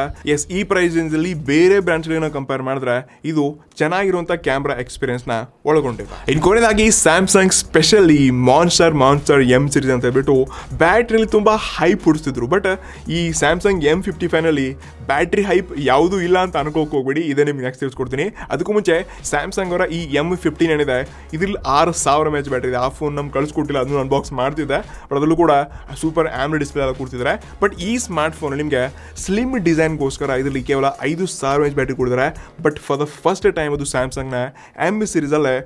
ಈ ಪ್ರೈಸ್ ರೇಂಜಲ್ಲಿ ಬೇರೆ ಬ್ರ್ಯಾಂಡ್ಸ್ಗಳನ್ನ ಕಂಪೇರ್ ಮಾಡಿದ್ರೆ ಇದು ಚೆನ್ನಾಗಿರುವಂಥ ಕ್ಯಾಮ್ರಾ ಎಕ್ಸ್ಪೀರಿಯನ್ಸ್ನ ಒಳಗೊಂಡಿದೆ. ಇನ್ನು ಕೊನೆಯದಾಗಿ Samsung specially monster M series ಅಂತ ಹೇಳ್ಬಿಟ್ಟು ಬ್ಯಾಟ್ರಿಯಲ್ಲಿ ತುಂಬ ಹೈಪ್ ಹುಡಿಸ್ತಿದ್ರು. ಬಟ್ ಈ ಸ್ಯಾಮ್ಸಂಗ್ M55 ಬ್ಯಾಟ್ರಿ ಹೈಪ್ ಯಾವುದೂ ಇಲ್ಲ ಅಂತ ಅನ್ಕೋಕೆ ಹೋಗ್ಬೇಡಿ. ಇದೇ ನಿಮ್ಗೆ ನೆಕ್ಸ್ಟ್ ತಿಳಿಸ್ಕೊಡ್ತೀನಿ. ಅದಕ್ಕೂ ಮುಂಚೆ ಸ್ಯಾಮ್ಸಂಗ್ ಅವರ ಈ M15 ಏನಿದೆ ಇದ್ರಲ್ಲಿ 6000 mAh ಬ್ಯಾಟ್ರಿ ಇದೆ. ಆ ಫೋನ್ ನಮ್ಗೆ ಕಳಿಸ್ಕೊಟ್ಟಿಲ್ಲ, ಅದನ್ನು ಅನ್ಬಾಕ್ಸ್ ಮಾಡ್ತಿದ್ದೆ. ಬಟ್ ಅದರಲ್ಲೂ ಕೂಡ ಸೂಪರ್ AMOLED ಡಿಸ್ಪ್ಲೇ ಎಲ್ಲ ಕೊಡ್ತಿದ್ದಾರೆ. ಬಟ್ ಈ ಸ್ಮಾರ್ಟ್ ಫೋನ್ ನಿಮಗೆ ಸ್ಲಿಮ್ ಡಿಸೈನ್ಗೋಸ್ಕರ ಇದರಲ್ಲಿ ಕೇವಲ 5000 mAh ಬ್ಯಾಟ್ರಿ ಕೊಡ್ತಾರೆ. But for the first time ಅದು ಸ್ಯಾಮ್ಸಂಗ್ನ M ಸೀರೀಸಲ್ಲೇ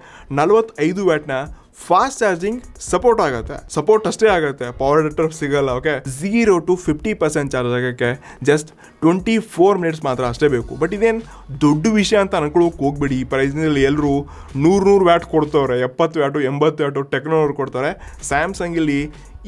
45 ವ್ಯಾಟ್ನ ಫಾಸ್ಟ್ ಚಾರ್ಜಿಂಗ್ ಸಪೋರ್ಟ್ ಆಗುತ್ತೆ. ಸಪೋರ್ಟ್ ಅಷ್ಟೇ ಆಗುತ್ತೆ, ಪವರ್ ಅಡಾಪ್ಟರ್ ಸಿಗಲ್ಲ. ಓಕೆ, 0 to 50% ಚಾರ್ಜ್ ಆಗೋಕ್ಕೆ ಜಸ್ಟ್ 24 ಮಿನಿಟ್ಸ್ ಮಾತ್ರ ಅಷ್ಟೇ ಬೇಕು. ಬಟ್ ಇದೇನು ದೊಡ್ಡ ವಿಷಯ ಅಂತ ಅನ್ಕೊಳ್ಳೋಕೆ ಹೋಗ್ಬೇಡಿ. ಈ ಪ್ರೈಸ್ನಲ್ಲಿ ಎಲ್ಲರೂ 100 ವ್ಯಾಟ್ ಕೊಡ್ತವ್ರೆ, 70 ವ್ಯಾಟು 80 ವ್ಯಾಟು ಟೆಕ್ನೋರು ಕೊಡ್ತಾರೆ. ಸ್ಯಾಮ್ಸಂಗ್ ಇಲ್ಲಿ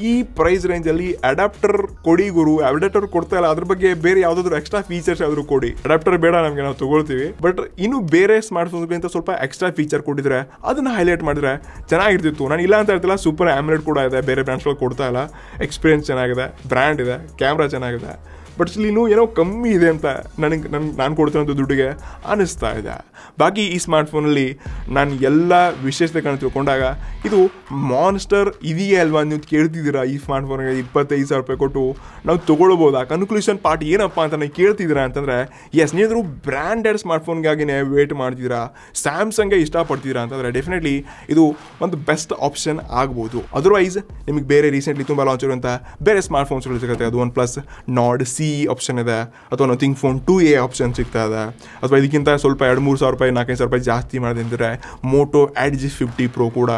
ಈ ಪ್ರೈಸ್ ರೇಂಜಲ್ಲಿ ಅಡಾಪ್ಟರ್ ಕೊಡಿ ಗುರು, ಅಡಾಪ್ಟರ್ ಕೊಡ್ತಾ ಇಲ್ಲ, ಅದ್ರ ಬಗ್ಗೆ ಬೇರೆ ಯಾವುದಾದ್ರು ಎಕ್ಸ್ಟ್ರಾ ಫೀಚರ್ಸ್ ಯಾವ್ದಾದ್ರು ಕೊಡಿ. ಅಡಾಪ್ಟರ್ ಬೇಡ ನಮಗೆ, ನಾವು ತಗೊಳ್ತೀವಿ. ಬಟ್ ಇನ್ನು ಬೇರೆ ಸ್ಮಾರ್ಟ್ ಫೋನ್ಸ್ಗಿಂತ ಸ್ವಲ್ಪ ಎಕ್ಸ್ಟ್ರಾ ಫೀಚರ್ ಕೊಟ್ಟಿದ್ರೆ ಅದನ್ನ ಹೈಲೈಟ್ ಮಾಡಿದ್ರೆ ಚೆನ್ನಾಗಿರ್ತಿತ್ತು. ನಾನು ಇಲ್ಲ ಅಂತ ಹೇಳ್ತಿಲ್ಲ, ಸೂಪರ್ AMOLED ಕೂಡ ಇದೆ, ಬೇರೆ ಬ್ರ್ಯಾಂಡ್ಸ್ಗಳು ಕೊಡ್ತಾ ಇಲ್ಲ. ಎಕ್ಸ್ಪೀರಿಯನ್ಸ್ ಚೆನ್ನಾಗಿದೆ, ಬ್ರ್ಯಾಂಡ್ ಇದೆ, ಕ್ಯಾಮ್ರಾ ಚೆನ್ನಾಗಿದೆ. ಬಟ್ ಸ್ಟಿಲ್ ಇನ್ನೂ ಏನೋ ಕಮ್ಮಿ ಇದೆ ಅಂತ ನಾನು ಕೊಡ್ತಿರೋಂಥ ದುಡ್ಡಿಗೆ ಅನ್ನಿಸ್ತಾ ಇದೆ. ಬಾಕಿ ಈ ಸ್ಮಾರ್ಟ್ಫೋನಲ್ಲಿ ನಾನು ಎಲ್ಲ ವಿಶೇಷತೆಗಳನ್ನು ತಿಳ್ಕೊಂಡಾಗ ಇದು ಮಾನ್ಸ್ಟರ್ ಇದೆಯೇ ಅಲ್ವಾ ನೀವು ಕೇಳ್ತಿದ್ದೀರಾ, ಈ ಸ್ಮಾರ್ಟ್ಫೋನ್ಗೆ 25,000 ರೂಪಾಯಿ ಕೊಟ್ಟು ನಾವು ತೊಗೊಳ್ಬೋದಾ? ಕನ್ಕ್ಲೂಷನ್ ಪಾರ್ಟ್ ಏನಪ್ಪ ಅಂತ ನೀವು ಕೇಳ್ತಿದ್ದೀರಾ ಅಂತಂದರೆ ಎಸ್, ನೀವಾದರೂ ಬ್ರ್ಯಾಂಡೆಡ್ ಸ್ಮಾರ್ಟ್ಫೋನ್ಗಾಗಿನೇ ವೇಟ್ ಮಾಡ್ತಿದ್ದೀರಾ, ಸ್ಯಾಮ್ಸಂಗ್ಗೆ ಇಷ್ಟಪಡ್ತಿದ್ದೀರಾ ಅಂತಂದರೆ ಡೆಫಿನೆಟ್ಲಿ ಇದು ಒಂದು ಬೆಸ್ಟ್ ಆಪ್ಷನ್ ಆಗ್ಬೋದು. ಅದರ್ವೈಸ್ ನಿಮಗೆ ಬೇರೆ ರೀಸೆಂಟ್ಲಿ ತುಂಬ ಲಾಂಚ್ ಇರುವಂಥ ಬೇರೆ ಸ್ಮಾರ್ಟ್ಫೋನ್ಸ್ಗಳು ಸಿಗುತ್ತೆ. ಅದು OnePlus Nord C ಆಪ್ಷನ್ ಇದೆ, ಅಥವಾ Nothing Phone 2A ಆಪ್ಷನ್ ಸಿಗ್ತಾ ಇದೆ, ಅಥವಾ ಇದಕ್ಕಿಂತ ಸ್ವಲ್ಪ 2,000-3,000 ರೂಪಾಯಿ 4,000 ರೂಪಾಯಿ ಜಾಸ್ತಿ ಮಾಡೋದಂದರೆ Moto Edge 50 Pro ಕೂಡ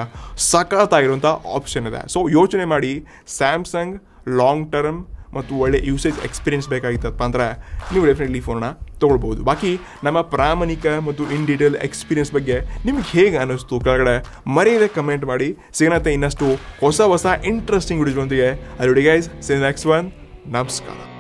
ಸಖತ್ತಾಗಿರುವಂಥ ಆಪ್ಷನ್ ಇದೆ. ಸೊ ಯೋಚನೆ ಮಾಡಿ, ಸ್ಯಾಮ್ಸಂಗ್ ಲಾಂಗ್ ಟರ್ಮ್ ಮತ್ತು ಒಳ್ಳೆ ಯೂಸೇಜ್ ಎಕ್ಸ್ಪೀರಿಯನ್ಸ್ ಬೇಕಾಗಿತ್ತಪ್ಪ ಅಂದರೆ ನೀವು ಡೆಫಿನೆಟ್ಲಿ ಫೋನ್ನ ತೊಗೊಳ್ಬೋದು. ಬಾಕಿ ನಮ್ಮ ಪ್ರಾಮಾಣಿಕ ಮತ್ತು ಇನ್ ಡೀಟೇಲ್ ಎಕ್ಸ್ಪೀರಿಯನ್ಸ್ ಬಗ್ಗೆ ನಿಮ್ಗೆ ಹೇಗೆ ಅನ್ನಿಸ್ತು ಕೆಳಗಡೆ ಮರೆಯದೆ ಕಮೆಂಟ್ ಮಾಡಿ. ಸಿಗೋಣತ್ತೆ ಇನ್ನಷ್ಟು ಹೊಸ ಇಂಟ್ರೆಸ್ಟಿಂಗ್ ವಿಡಿಯೋಗಳೊಂದಿಗೆ. ಅಲ್ಲಿ ಗೈಸ್, ಸಿ ನೆಕ್ಸ್ಟ್ ಒನ್. ನಮಸ್ಕಾರ.